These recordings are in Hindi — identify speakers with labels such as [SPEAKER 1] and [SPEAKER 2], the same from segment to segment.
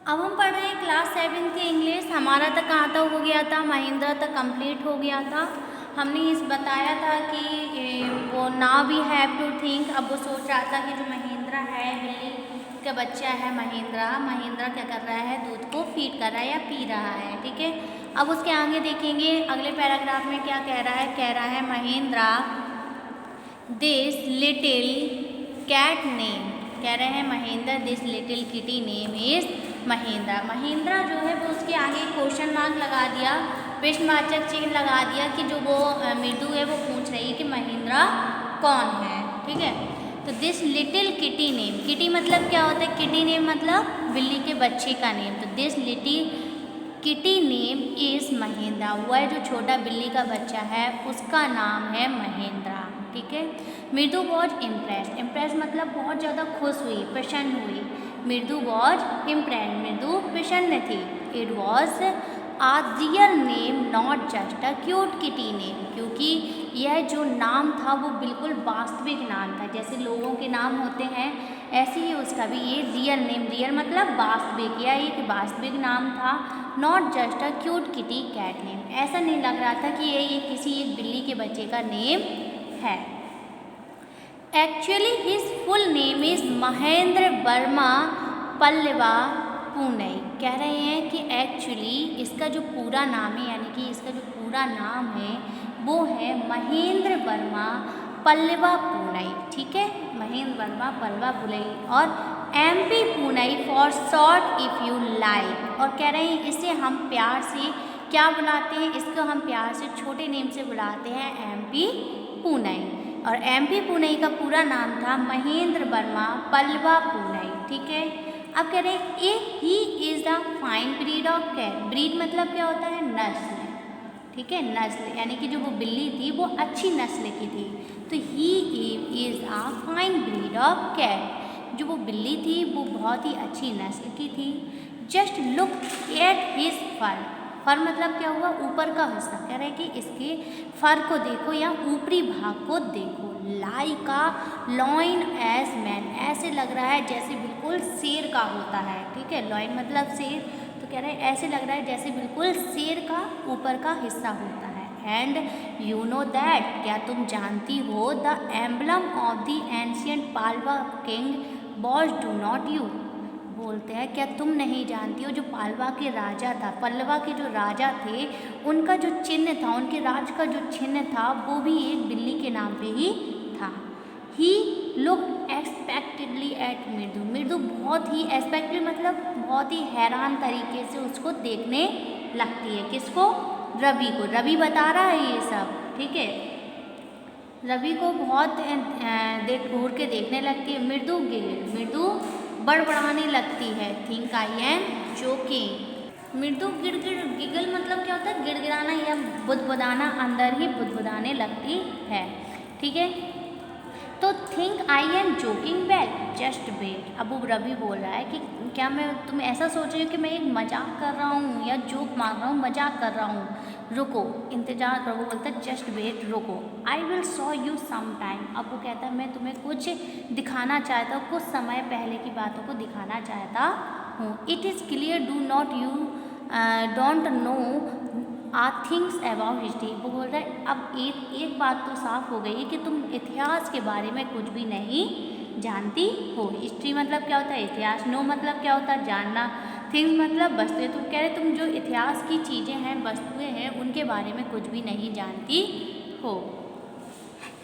[SPEAKER 1] अब हम पढ़ रहे हैं क्लास 7 की इंग्लिश। हमारा तक कहाँ तक हो गया था, महिंद्रा तक कंप्लीट हो गया था। हमने इस बताया था कि वो now we have to think. अब वो सोच रहा था कि जो महिंद्रा है, बिल्ली का बच्चा है महिंद्रा, महिंद्रा क्या कर रहा है, दूध को फीड कर रहा है या पी रहा है। ठीक है, अब उसके आगे देखेंगे अगले पैराग्राफ में क्या कह रहा है Mahindra this little cat name, कह रहे हैं Mahendra this little kitty name is Mahendra. Mahendra जो है वो उसके आगे क्वेश्चन मार्क लगा दिया, प्रश्नवाचक चिन्ह लगा दिया कि जो वो मृदु है वो पूछ रही है कि महेंद्रा कौन है। ठीक है, तो this little kitty name, kitty मतलब क्या होता है, किटी नेम मतलब बिल्ली के बच्चे का नेम। तो this little kitty name is Mahindra, वह जो छोटा बिल्ली का बच्चा है उसका नाम है महेंद्रा। ठीक है, मृदु वॉज इम्प्रेस, इम्प्रेस मतलब बहुत ज़्यादा खुश हुई, प्रसन्न हुई। मृदु वॉज इम्प्रेस, मृदु प्रसन्न थी। It was a real name not just a cute kitty name, क्योंकि यह जो नाम था वो बिल्कुल वास्तविक नाम था। जैसे लोगों के नाम होते हैं ऐसे ही उसका भी ये रियल नेम, रियल मतलब वास्तविक, यह एक वास्तविक नाम था। Not just a cute kitty cat name, ऐसा नहीं लग रहा था कि ये किसी एक बिल्ली के बच्चे का नेम है। Actually his full name is Mahendra Verma Pallava Punai, कह रहे हैं कि एक्चुअली इसका जो पूरा नाम है, यानी कि इसका जो पूरा नाम है वो है महेंद्र वर्मा पल्लवा पुनई। ठीक है, महेंद्र वर्मा पल्लवा पुनई और MP Punai for short if you like. और कह रहे हैं इसे हम प्यार से क्या बुलाते हैं, इसको हम प्यार से छोटे नेम से बुलाते हैं MP पुनई। और MP पुनई का पूरा नाम था महेंद्र वर्मा पल्लवा पुनई। ठीक है, अब कह रहे हैं he is the fine breed of cat, breed मतलब क्या होता है, नस्ल। ठीक है, नस्ल यानी कि जो वो बिल्ली थी वो अच्छी नस्ल की थी। तो he is a fine breed of cat, जो वो बिल्ली थी वो बहुत ही अच्छी नस्ल की थी। जस्ट लुक एट हिज फर, फर मतलब क्या हुआ, ऊपर का हिस्सा, कह रहे हैं कि इसके फर को देखो या ऊपरी भाग को देखो। लाइक आ लॉइन एज मैन, ऐसे लग रहा है जैसे बिल्कुल शेर का होता है। ठीक है, लॉइन मतलब शेर, तो कह रहे हैं ऐसे लग रहा है जैसे बिल्कुल शेर का ऊपर का हिस्सा होता है। एंड यू नो दैट, क्या तुम जानती हो, the emblem of the ancient Pallava king was do not you, बोलते हैं क्या तुम नहीं जानती हो, जो पाल्वा के राजा था, पल्लवा के जो राजा थे उनका जो चिन्ह था, उनके राज का जो चिन्ह था वो भी एक बिल्ली के नाम पे ही था। ही लुक एक्सपेक्टेडली एट मृदु, मृदु बहुत ही एक्सपेक्टेडली मतलब बहुत ही हैरान तरीके से उसको देखने लगती है। किसको, रवि को, रवि बता रहा है ये सब। ठीक है, रवि को बहुत घूर के देखने लगती है। मृदु गिल, मृदु बड़बड़ाने लगती है। थिंक आई एम जोकिंग, मृदु गिड़गिड़, गिगल मतलब क्या होता है, गिड़गिड़ाना या बुदबुदाना, अंदर ही बुदबुदाने लगती है। ठीक है, तो think I am joking well just wait, अब वो रवि बोल रहा है कि क्या मैं, तुम ऐसा सोच रही हो कि मैं एक मजाक कर रहा हूँ या जोक मार रहा हूँ, मजाक कर रहा हूँ, रुको, इंतजार करो। वो बोलता है जस्ट वेट, रुको, I will show you some time. अब वो कहता है मैं तुम्हें कुछ दिखाना चाहता हूँ, कुछ समय पहले की बातों को दिखाना चाहता हूँ। It is clear do not you don't know a things about history, वो बोल रहा है अब एक बात तो साफ हो गई है कि तुम इतिहास के बारे में कुछ भी नहीं जानती हो। हिस्ट्री मतलब क्या होता है, इतिहास। नो मतलब क्या होता है, जानना। थिंग्स मतलब वस्तुएं, तो कह रहे तुम जो इतिहास की चीज़ें हैं, वस्तुएं हैं, उनके बारे में कुछ भी नहीं जानती हो।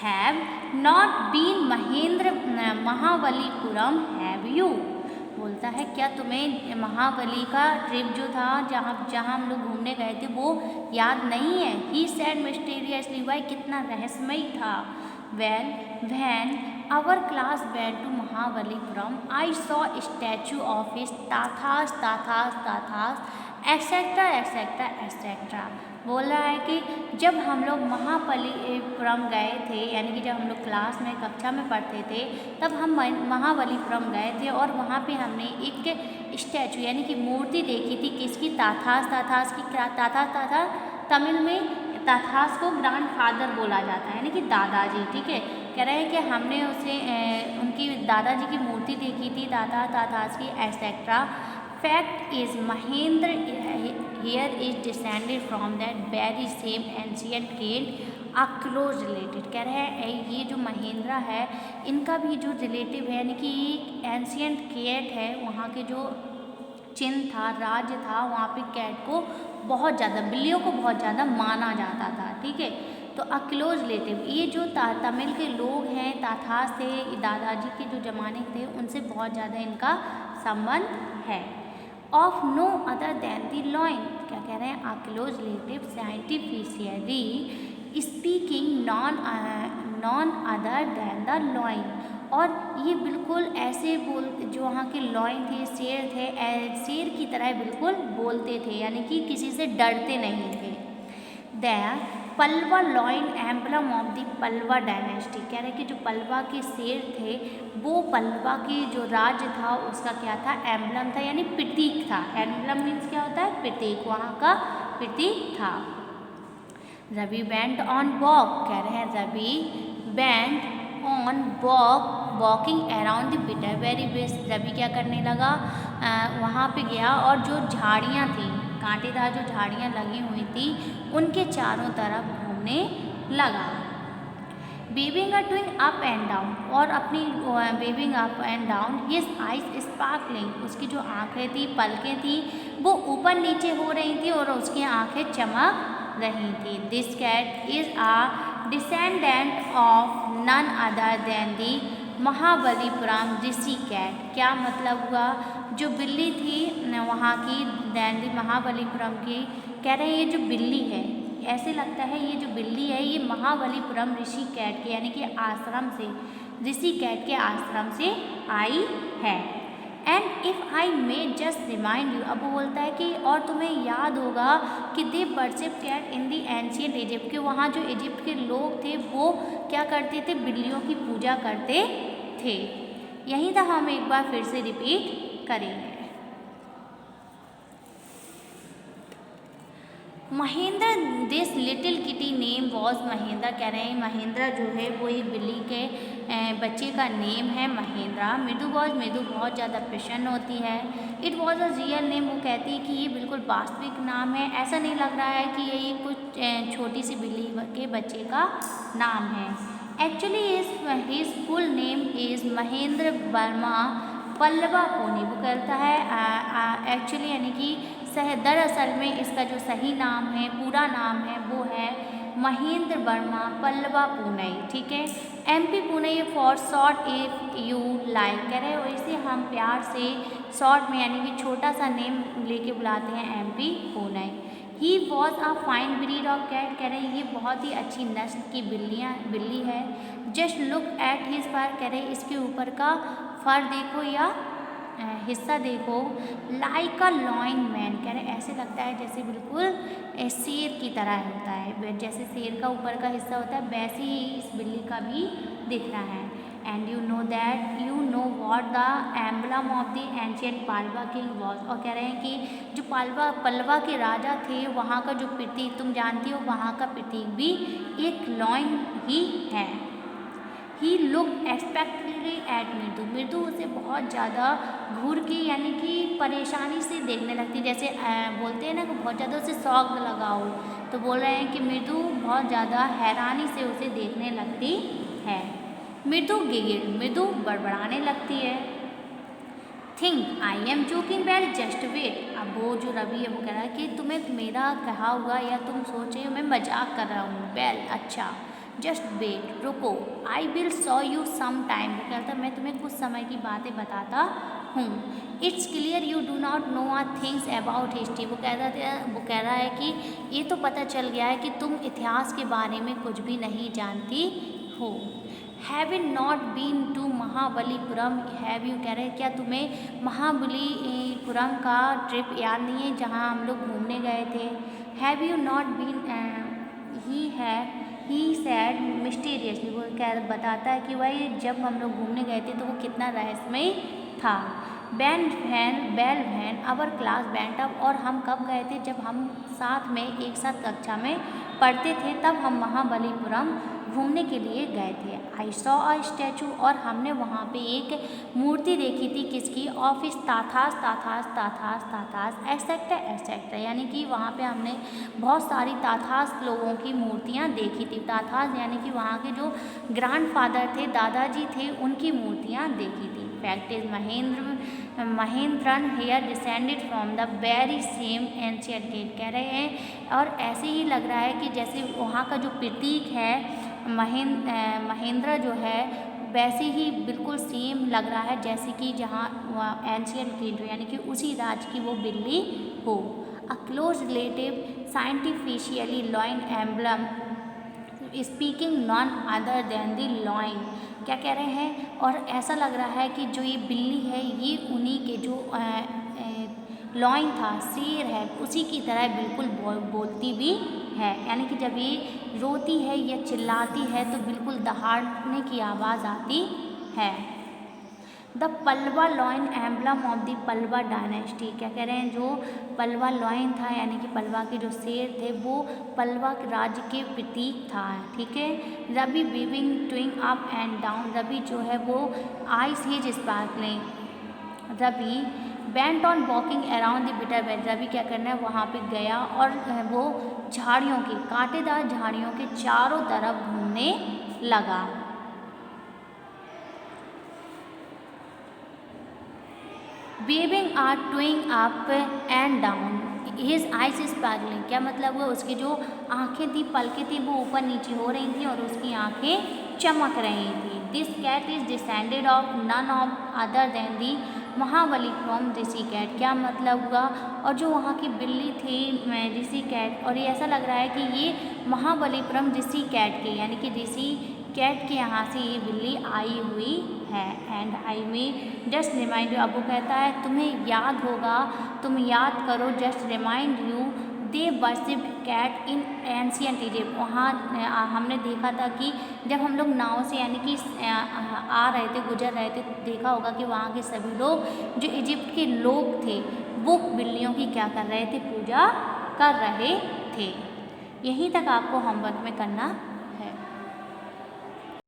[SPEAKER 1] Have not been Mahendra Mahabalipuram have you, बोलता है क्या तुम्हें महाबली का ट्रिप जो था, जहाँ हम लोग घूमने गए थे, वो याद नहीं है। ही सैड मिस्टीरियसली, वह कितना रहस्यमय था। Well when our class went to Mahabalipuram I saw statue of his ताथास ताथास ताथास एक्सेट्रा एक्सेट्रा एक्सेट्रा, बोल रहा है कि जब हम लोग महाबलीपुरम गए थे, यानी कि जब हम लोग क्लास में कक्षा में पढ़ते थे तब हम महाबलीपुरम गए थे और वहाँ पे हमने एक स्टैचू यानी कि मूर्ति देखी थी। किसकी, ताथास ताथास की। ताथास ताथास तमिल में ताथास को ग्रैंड फादर बोला जाता है, यानी कि दादाजी। ठीक है, कह रहे हैं कि हमने उसे उनकी दादाजी की मूर्ति देखी थी, ताथास की etcetera Fact is Mahendra here is descended from that very same ancient king are close related। कह रहे हैं ये जो महेंद्र है इनका भी जो रिलेटिव है यानी कि एंशियंट कैट है, वहाँ के जो चिन्ह था, राज्य था, वहाँ पे कैट को बहुत ज़्यादा, बिल्लियों को बहुत ज़्यादा माना जाता था। ठीक है, तो अ क्लोज रिलेटिव, ये जो तमिल के लोग हैं, ताथास थे, दादाजी के जो ज़माने थे, उनसे बहुत ज़्यादा इनका संबंध है। Of no other than the lion, क्या कह रहे हैं, a close relative scientifically speaking none other than the lion. और ये बिल्कुल ऐसे बोल, जो वहाँ के लॉइन थे, शेर थे, शेर की तरह बिल्कुल बोलते थे, यानी कि किसी से डरते नहीं थे। The Pallava lion emblem of the Pallava dynasty, कह रहे कि जो पल्वा के शेर थे वो पल्वा के जो राज्य था उसका क्या था, एम्बलम था, यानी प्रतीक था। एम्बलम मीन्स क्या होता है, प्रतीक, वहाँ का प्रतीक था। रवि वेंट ऑन वॉक, कह रहे हैं Ravi went on walk walking around the bitter very best. Ravi क्या करने लगा, वहाँ पे गया और जो झाड़ियाँ थी, कांटेदार जो झाड़ियाँ लगी हुई थी, उनके चारों तरफ घूमने लगा। Waving a twig up and down, और अपनी waving up and down, his eyes sparkling, उसकी जो आँखें थी, पलकें थी, वो ऊपर नीचे हो रही थी और उसकी आँखें चमक रही थी। This cat is a descendant of none other than the Mahabalipuram rishi cat. क्या मतलब हुआ, जो बिल्ली थी वहाँ की दैन दी महाबलीपुरम की, कह रहे हैं ये जो बिल्ली है, ऐसे लगता है ये जो बिल्ली है ये महाबलीपुरम ऋषि कैट के यानी कि आश्रम से, ऋषि कैट के आश्रम से आई है। And if I may just remind you, अब वो बोलता है कि और तुम्हें याद होगा कि they worship cat in the ancient Egypt, के वहाँ जो इजिप्ट के लोग थे वो क्या करते थे, बिल्लियों की पूजा करते थे। यहीं तक हम एक बार फिर से रिपीट करेंगे। Mahendra, this little kitty name was Mahendra, कह रहे हैं महेंद्र जो है वो एक बिल्ली के बच्चे का नेम है महेंद्र। मृदु वॉज, मृदु बहुत ज़्यादा प्रसन्न होती है। It was a real name, वो कहती है कि ये बिल्कुल वास्तविक नाम है, ऐसा नहीं लग रहा है कि ये कुछ छोटी सी बिल्ली के बच्चे का नाम है। Actually his full name is Mahendra Verma Pallava पूनी, वो कहता है एक्चुअली यानी कि दरअसल में इसका जो सही नाम है, पूरा नाम है, वो है महेंद्र वर्मा पल्लवा पूनई। ठीक है, MP Poonai for short if you like, कह रहे हो इसे हम प्यार से शॉर्ट में यानी कि छोटा सा नेम लेके बुलाते हैं MP Poonai. He was a fine breed of cat, कह रहे हैं ये बहुत ही अच्छी नस्ल की बिल्ली है। जस्ट लुक एट हिज फर, कह रहे इसके ऊपर का फर देखो या हिस्सा देखो। लाइक अ लॉइन मैन, कह रहे ऐसे लगता है जैसे बिल्कुल शेर की तरह होता है, जैसे शेर का ऊपर का हिस्सा होता है वैसे ही इस बिल्ली का भी दिख रहा है। And you know that, you know what the emblem of the ancient Pallava king was, और कह रहे हैं कि जो पल्लवा के राजा थे वहाँ का जो प्रतीक तुम जानती हो, वहाँ का प्रतीक भी एक लॉइन ही है। ही लुक एक्सपेक्टेडली एट मृदु, मृदु उसे बहुत ज़्यादा घूर के यानी कि परेशानी से देखने लगती, जैसे बोलते हैं ना कि बहुत ज़्यादा उसे शौक लगा हो, तो बोल रहे हैं कि मृदु बहुत ज़्यादा हैरानी से उसे देखने लगती है। मृदु गिगिल, मृदु बड़बड़ाने लगती है। Think I am joking well just wait, अब वो जो रवि है वो कह रहा है कि तुम्हें मेरा कहा हुआ या तुम सोचे मैं मजाक कर रहा हूँ। वेल अच्छा, जस्ट वेट रुको, I will show you some time, वो कहता मैं तुम्हें कुछ समय की बातें बताता हूँ। It's clear you do not know a things about history, वो कह रहा है कि ये तो पता चल गया है कि तुम इतिहास के बारे में कुछ भी नहीं जानती हो। Have you not been to Mahabalipuram, have you, कह रहे क्या तुम्हें महाबलीपुरम का ट्रिप याद नहीं है जहाँ हम लोग घूमने गए थे। Have you not been, he said mysteriously, वो क्या बताता है कि भाई जब हम लोग घूमने गए थे तो वो कितना रहस्यमय था। Bell when our class band up, और हम कब गए थे, जब हम साथ में एक साथ कक्षा में पढ़ते थे तब हम महाबलीपुरम घूमने के लिए गए थे। आई सॉ अ स्टैचू, और हमने वहाँ पे एक मूर्ति देखी थी, किसकी, ऑफ ताथास ताथास ताथास ताथास एसेक्टा एसेक्टा, यानी कि वहाँ पे हमने बहुत सारी ताथास लोगों की मूर्तियाँ देखी थी। ताथास यानी कि वहाँ के जो ग्रैंडफादर थे, दादाजी थे, उनकी मूर्तियाँ देखी थी। Fact is Mahendran here descended from the very same ancient gate, कह रहे हैं और ऐसे ही लग रहा है कि जैसे वहाँ का जो प्रतीक है महेंद्र जो है वैसे ही बिल्कुल सेम लग रहा है जैसे कि जहाँ एंशियंट गेट यानी कि उसी राज की वो बिल्ली हो। A close relative scientifically lion emblem speaking none other than the lion, क्या कह रहे हैं, और ऐसा लग रहा है कि जो ये बिल्ली है ये उन्हीं के जो लॉइन था, शेर है, उसी की तरह बिल्कुल बोलती भी है, यानी कि जब ये रोती है या चिल्लाती है तो बिल्कुल दहाड़ने की आवाज़ आती है। The Pallava lion emblem of the Pallava dynasty, क्या कह रहे हैं, जो पल्वा लॉइन था यानी कि पल्वा के जो शेर थे वो पल्वा राज्य के प्रतीक था, ठीक है। Ravi weaving twig up and down, Ravi जो है वो eyes his sparkling, Ravi went on walking around the bitter well, Ravi क्या करना है वहाँ पे गया और वो झाड़ियों के, कांटेदार झाड़ियों के चारों तरफ घूमने लगा। Waving a twig up and down his eyes sparkling, क्या मतलब हुआ, उसकी जो आंखें थी, पलकें थी, वो ऊपर नीचे हो रही थी और उसकी आंखें चमक रही थी। This cat is descended of none of other than the Mahabalipuram rishi cat, क्या मतलब हुआ, और जो वहाँ की बिल्ली थी ऋषि कैट, और ये ऐसा लग रहा है कि ये महाबलीपुरम ऋषि कैट के यानी कि ऋषि कैट के यहाँ से ये बिल्ली आई हुई है। एंड आई में जस्ट रिमाइंड यू, अब वो कहता है तुम्हें याद होगा, तुम याद करो, just remind you they worship cat in ancient Egypt, वहाँ हमने देखा था कि जब हम लोग नाव से यानी कि आ रहे थे, गुजर रहे थे, देखा होगा कि वहाँ के सभी लोग जो इजिप्ट के लोग थे वो बिल्लियों की क्या कर रहे थे, पूजा कर रहे थे। यहीं तक आपको होमवर्क में करना